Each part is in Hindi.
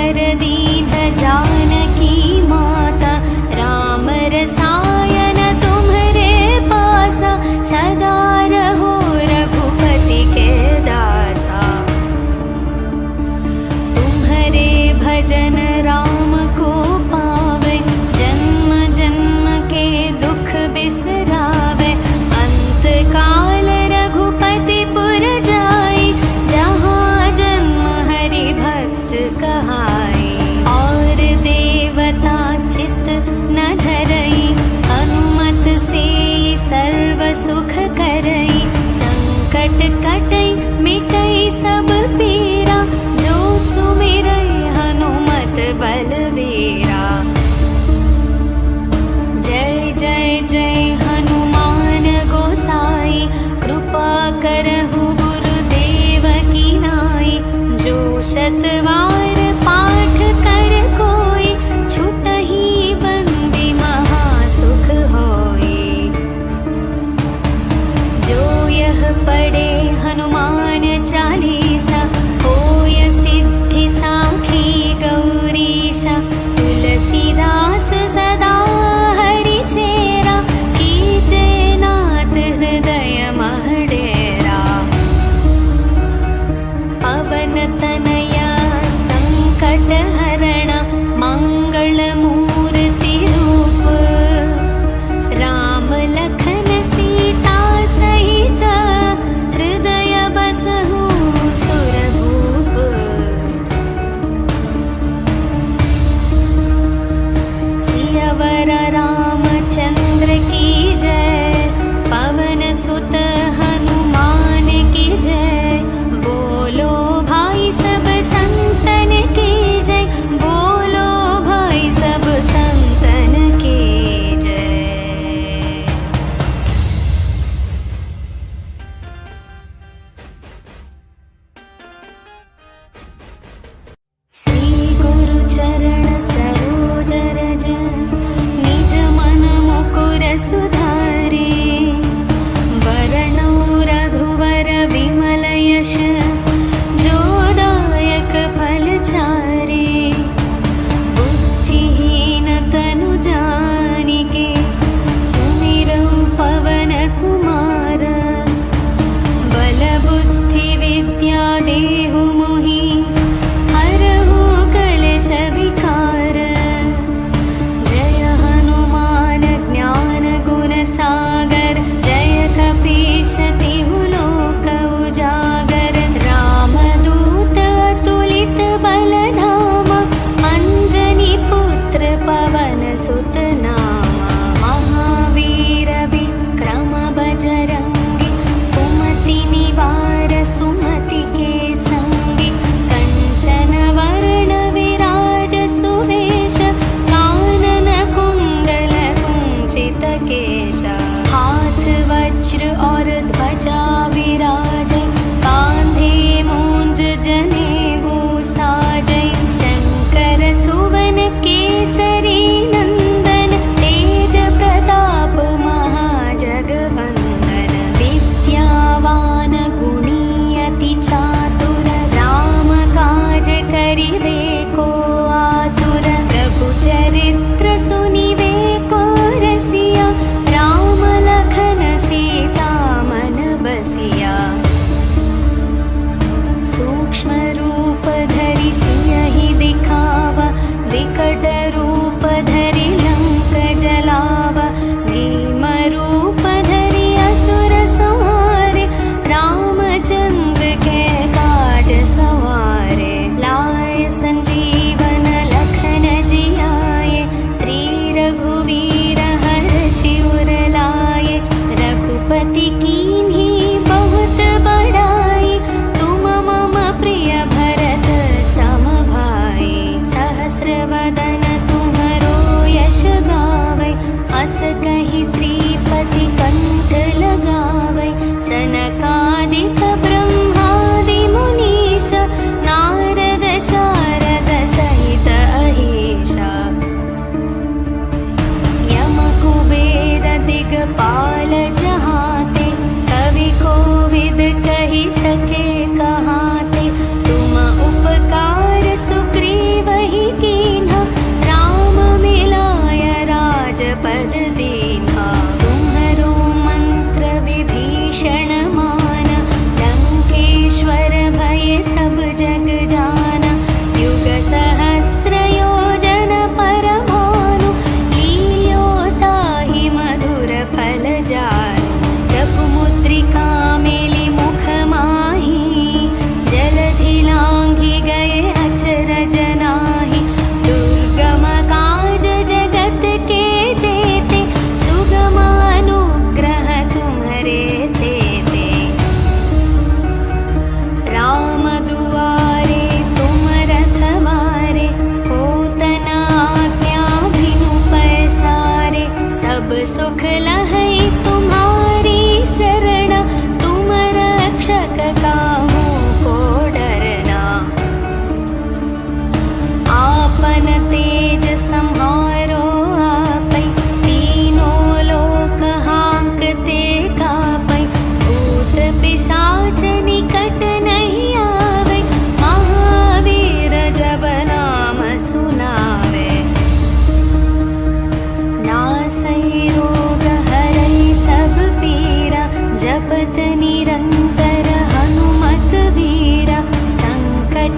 कर दीन जानकी माता, राम रसायन तुम्हारे पासा, सदा रहो रघुपति के दासा। तुम्हारे भजन राम को पावे, जन्म जन्म के दुख बिसरावे। अंत काल रघुपति पुर जाई, जहाँ जन्म हरि भक्त कहाई। और देवता चित न धरई, अनुमत से सर्व सुख करई। संकट कटई मिटई सब पीरा, जो सुमिरई हनुमत बलवीरा। जय जय जय हनुमान गोसाई, कृपा करहु गुरुदेव की नाई। जो शतवार पाठ कर कोई, छुटहि बंदी महासुख होई। जो यह पढ़े हनुमान चालीसा, होय सिद्धि साखी गौरीशा। तुलसीदास सदा हरि चेरा, कीजे नाथ हृदय मह डेरा। पवन तनया संकट हरण, मंगल मूर्ति रूप। राम लखन सीता सहित, हृदय बसहु सुरभूप। सियावर रामचंद्र की जय, पवन सुत हनुमान की जय। बोलो भाई सब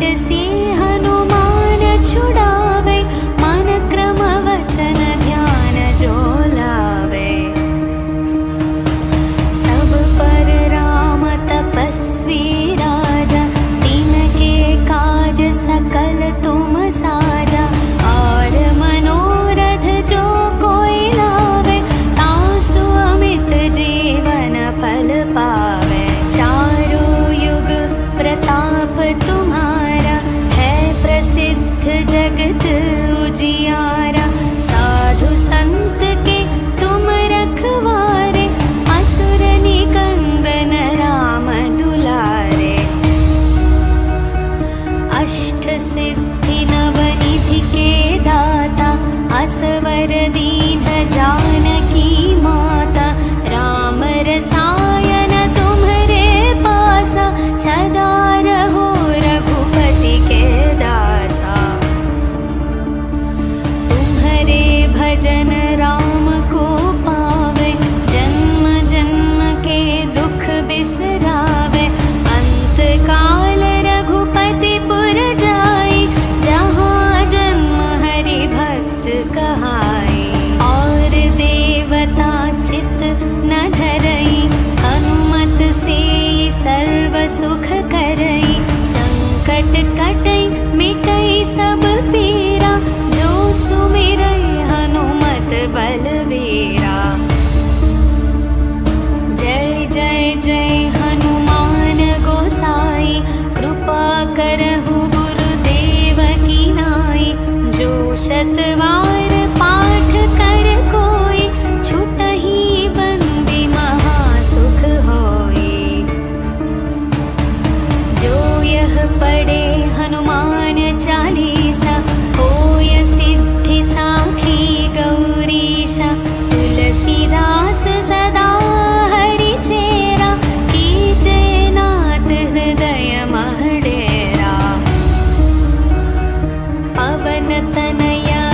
से हनुमान छुड़ावे, मन क्रम वचन ध्यान जो लावे। सब पर राम तपस्वी राजा, तिनके काज सकल तुम साजा। और मनोरथ जो कोई लावे, तासु अमित जीवन फल पावे। चारों युग प्रताप तुम्हारा, है प्रसिद्ध जगत उजियारा। साधु संत के तुम रखवारे, असुर निकंदन राम दुलारे। अष्ट सिद्धि नवनिधि के दाता, असवर दीन जानकी माता। राम रसायन तुम्हरे पासा, सदा रहो रघुपति के दासा। तुम्हरे भजन राम को पावे, जन्म जन्म के दुख बिसरावे। अंत काल रघुपति पुर जाई, जहाँ जन्म हरि भक्त कहाई। और देवता चित न धरई, हनुमत से सर्व सुख करई। संकट कटई मिटई सब पीरा, जो सुमिरई हनुमत बलवीरा। जय जय जय हनुमान गोसाई, कृपा करहु गुरुदेव की नाई। जो शतवार पाठ कर कोई, छुटहि बंदी महासुख होई। जो यह पढ़े हनुमान चालीसा, होय सिद्धि साखी गौरीशा। तुलसीदास सदा हरि चेरा, कीजे नाथ हृदय मह डेरा। पवन तनया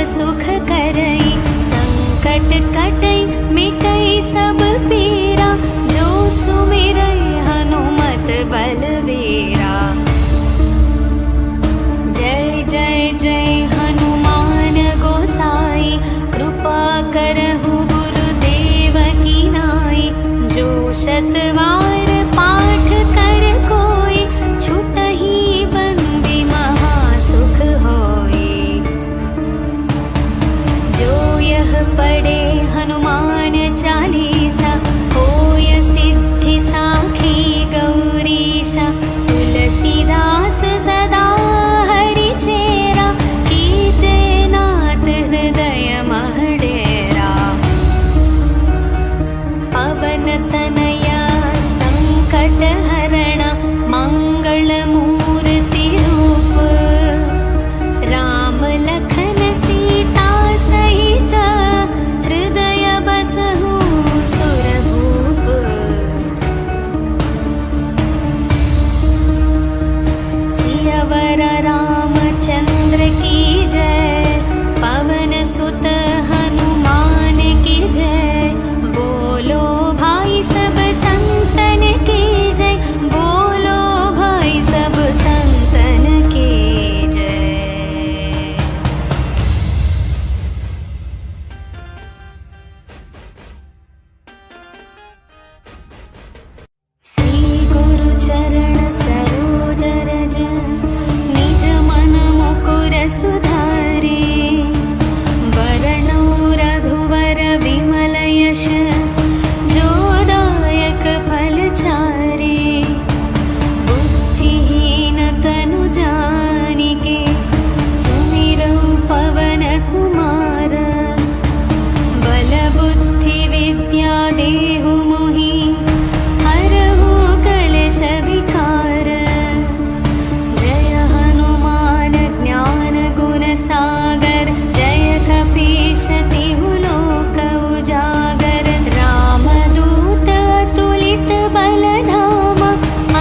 सुख करई, संकट कटई मिटई सब पीरा, जो सुमिरई हनुमत बलवीरा। जय जय जय हनुमान गोसाई, कृपा करहु गुरुदेव की नाई। जो शतवार पाठ कर कोई, छुटहि बंदी महासुख होई। जो यह पढ़े हनुमान चालीसा, होय सिद्धि साखी गौरीशा। तुलसीदास सदा हरि चेरा, कीजे नाथ हृदय मह डेरा। पवन तनया संकट हरण, मंगल मूर्ति रूप। राम लखन सीता सहित, हृदय बसहु सुरभूप। सियावर रामचंद्र की जय, पवन सुत हनुमान की जय। बोलो भाई सब संतन की जय, बोलो भाई सब संतन की जय। श्री गुरु चरण सरोज रज, निज मन मुकुर सुधारे। वरणो रघुवर विमल यश, जो दायक फल चारे। बुद्धिहीन तनु जानिके, सुमिरौ पवन कुमार। बल बुद्धि विद्या देहु मोहि, हरहु कलेश विकार। जय हनुमान ज्ञान गुण सागर, जय कपीश तिहु लोक उजागर। रामदूत अतुलित बल धामा,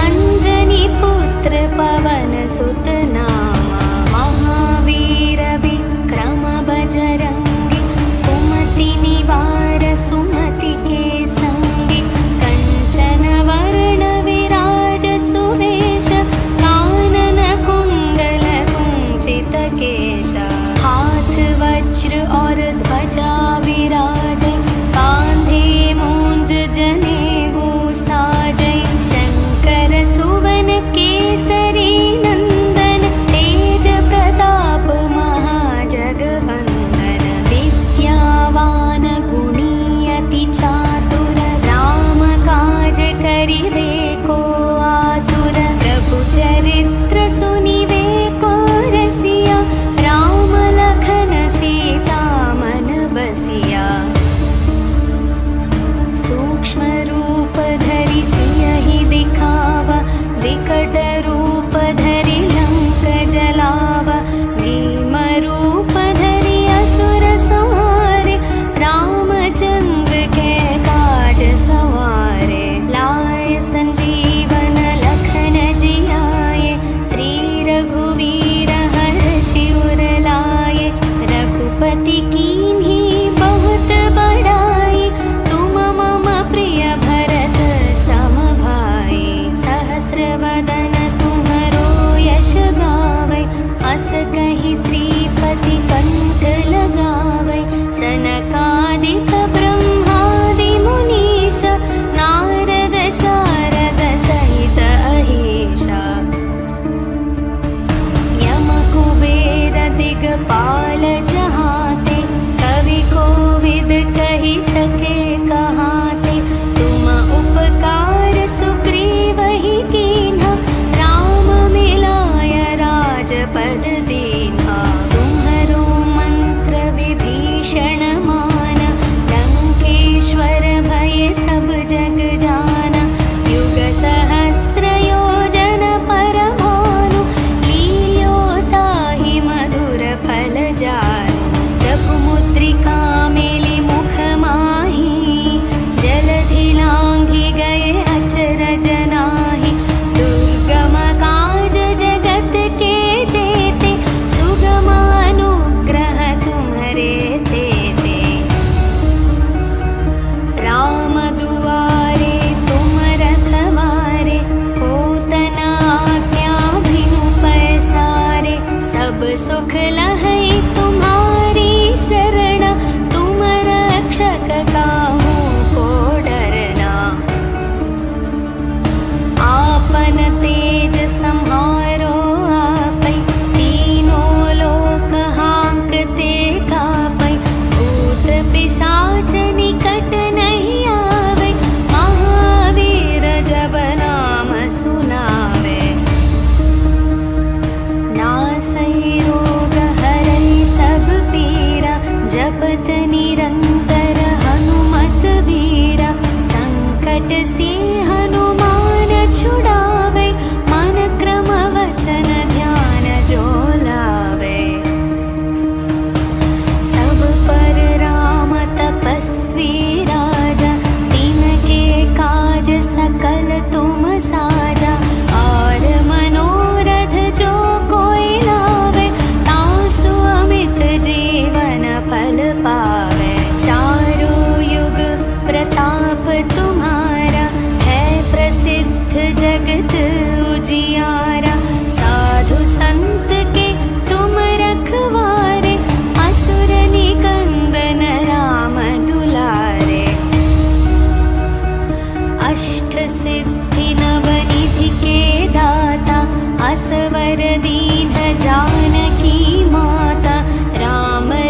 अंजनी पुत्र पवन सुत नामा। महावीर विक्रम बजरंगी, कुमति निवार सुमति के संगी। कंचन वर्ण विराज सुवेश, कानन कुंडल कुंचित केश। हाथ वज्र और ध्वजा विराजै, कांधे मूंज जनेऊ साजै। शंकर सुवन केसरी नंदन, तेज प्रताप महाजगवंदन। विद्यावान गुणी अति चातुर, राम काज करिवे को आतुर। प्रभु चरित्र सुनिवे को रसिया, राम लखन सीता मन बसिया।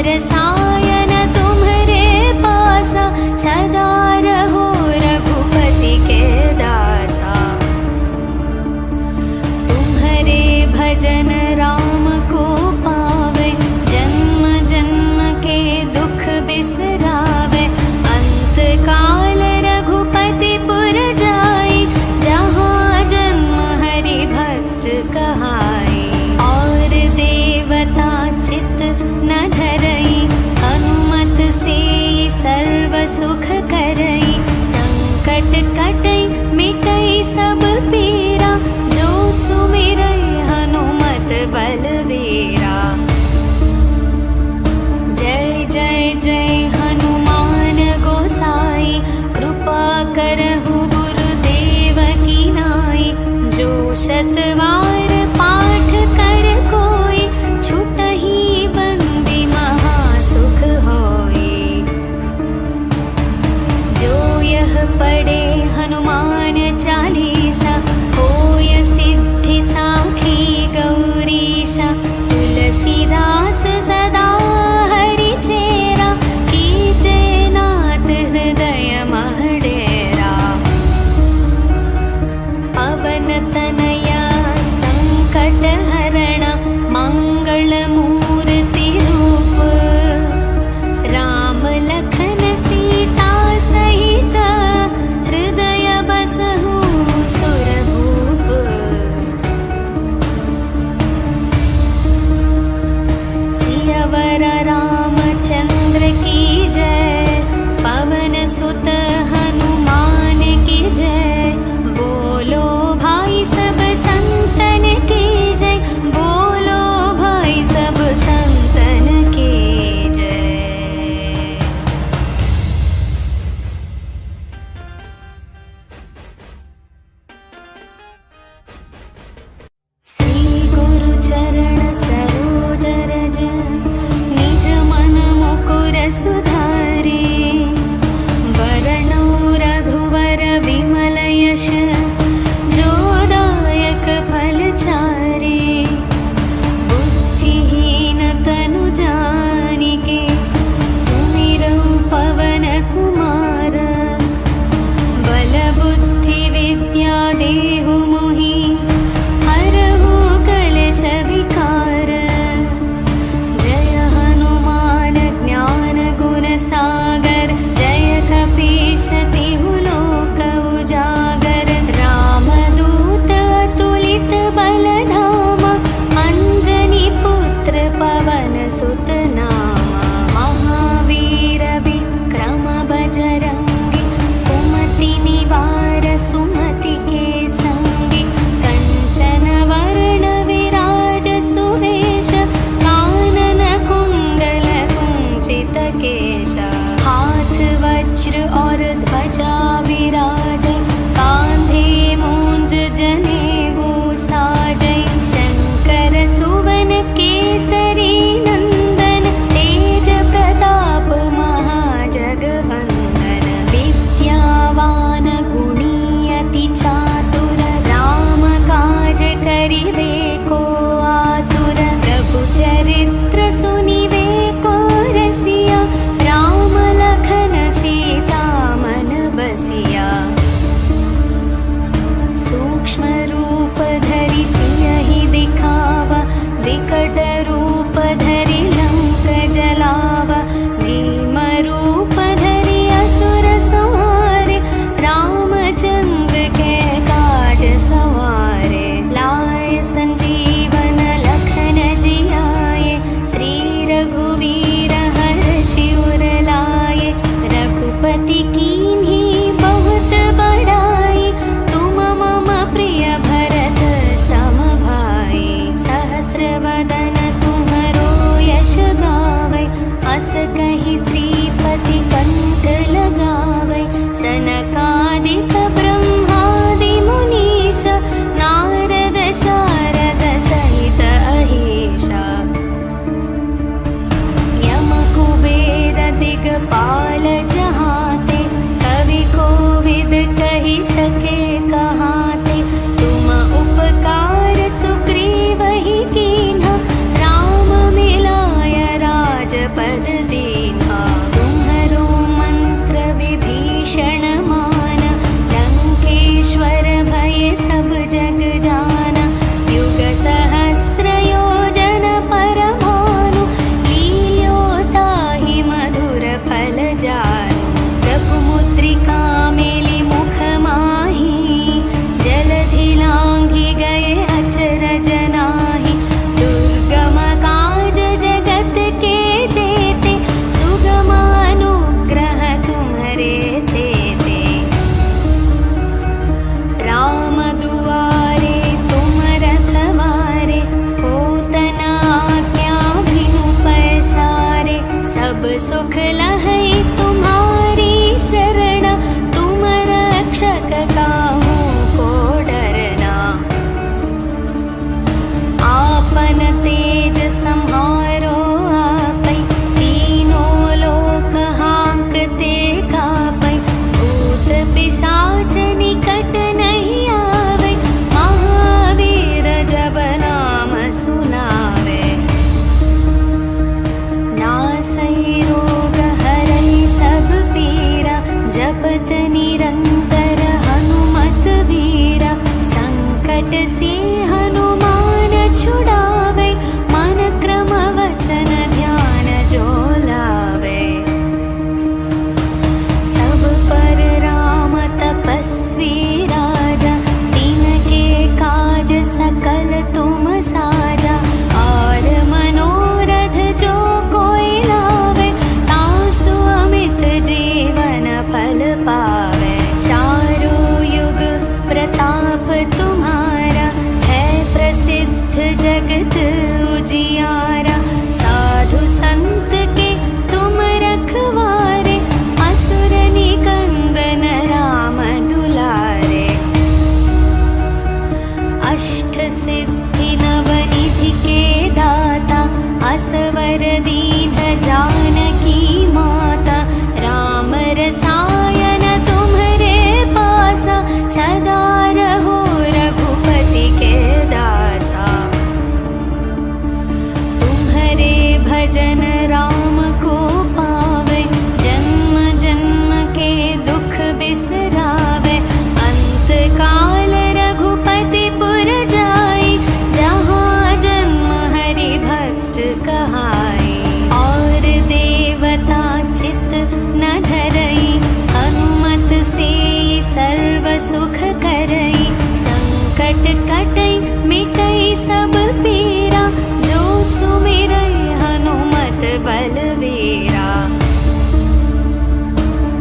रसायन तुम्हारे पासा, सदा रहो रघुपति के दासा। तुम्हारे भजन राम को पावे, जन्म जन्म के दुख बिसरावे। अंत काल रघुपति पुर जाई, जहाँ जन्म हरि भक्त कहाई। और देवता चित न धरई, हनुमत से सर्व सुख करई। संकट कटई मिटई सब पीरा, जो सुमिरई हनुमत बलवीरा। जय जय जय हनुमान गोसाई, कृपा करहु गुरुदेव की नाई। जो शतवार पाठ कर कोई, छुटहि बंदी महासुख होई। जो यह पढ़े हनुमान चालीसा, होय सिद्धि साखी गौरीशा। तुलसीदास सदा हरि चेरा, कीजे नाथ हृदय मह डेरा। पवन तनया संकट हरण, मंगल मूर्ति रूप। राम लखन सीता सहित, हृदय बसहु सुरभूप। सियावर रामचंद्र की जय, पवन सुत हनुमान की जय। बोलो भाई सब संतन की जय, बोलो भाई सब संतन की जय। श्री गुरु चरण सरोज रज, निज मन मुकुर सुधारे। वरणो रघुवर विमल यश, जो दायक फल चारे। बुद्धिहीन तनु जानिके, सुमिरौ पवन कुमार। बल बुद्धि विद्या देहु मोहि, हरहु कलेश विकार। जय हनुमान ज्ञान गुण सागर, जय कपीश तिहु लोक उजागर। रामदूत अतुलित बल धामा, अंजनी पुत्र पवन सुत नामा। महावीर विक्रम बजरंगी, कुमति निवार सुमति के संगी। कंचन वर्ण विराज सुवेश, कानन कुंडल कुंचित केश। हाथ वज्र और ध्वजा विराज, कांधे मूंज जनेऊ साजै। शंकर सुवन केसरी नंदन, तेज प्रताप महाजगवंदन। विद्यावान गुणी अति चातुर, राम काज करिवे को आतुर। प्रभु चरित्र सुनिवे को रसिया, राम लखन सीता मन बसिया। सूक्ष्म रूप धरि सियहि दिखावा, विकट रूप धरि लंक जलावा। भीम रूप धरि असुर संहारे, रामचंद्र के काज सवारे। लाए संजीवन लखन जियाए, श्री रघुवीर हर्षि उर लाए। रघुपति कीन्ही बहुत बड़ाई, तुम मम प्रिय भरत सम भाई। सहस्र वदन तुम्हरो यश गावै, अस कहि श्रीपति कंठ लगावै। सनकादिक ब्रह्मादि मुनीश, नारद शारद सहित अहीशा। यम कुबेर दिगपाल जहाते, कवि कोविद कहि सके कहाते। तुम उपकार सुग्रीव ही कीन्हा, राम मिलाय राजपद पद दीन्हा। तुम्हरो मंत्र विभीषण माना, लंकेश्वर भय सब जग जाना। युग सहस्र योजन पर भानु, लील्यो ताहि मधुर फल जानु। प्रभु मुद्रिका मेलि मुख माहि, जलधि लांघि गए अचरज नाहि। दुर्गम काज जगत के जेते, सुगम अनुग्रह तुम्हरे तेते। राम दुआरे तुम रखवारे, होत न आज्ञा बिनु पैसारे। सब सुख लहै तुम्हारी शरण, तुम रक्षक काहू को डरना। आपन तेज सम्हारो आपै, तीनों लोक हांकते कापै। भूत पिशाच निकट नहीं आवे, महावीर जब नाम सुनावे। नासै रोग हरै सब पीरा, जपत निरंतर हनुमत वीरा। संकट से हनुमान छुड़ावे, मन क्रम वचन ध्यान जो लावे। सब पर राम तपस्वी राजा, तिनके काज सकल तुम साजा। और मनोरथ जो कोई लावे, तासु अमित जीवन फल पावे। चारों युग प्रताप तुम्हारा, है प्रसिद्ध जगत उजियारा। साधु संत के तुम रखवारे, असुर निकंदन राम दुलारे। अष्ट सिद्धि नवनिधि के दाता, असवर दीन जानकी माता। राम रसायन तुम्हरे पासा, सदा रहो रघुपति के दासा। तुम्हरे भजन राम को पावे, जन्म जन्म के दुख बिसरावे। अंत काल रघुपति पुर जाई, जहाँ जन्म हरि भक्त कहाई। और देवता चित न धरई, हनुमत से सर्व सुख करई। संकट कटई मिटई सब पीरा, जो सुमिरई हनुमत बलवीरा।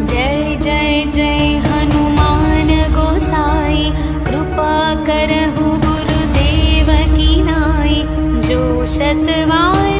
जय जय जय हनुमान गोसाई, कृपा करहु गुरुदेव की नाई। जो शतवार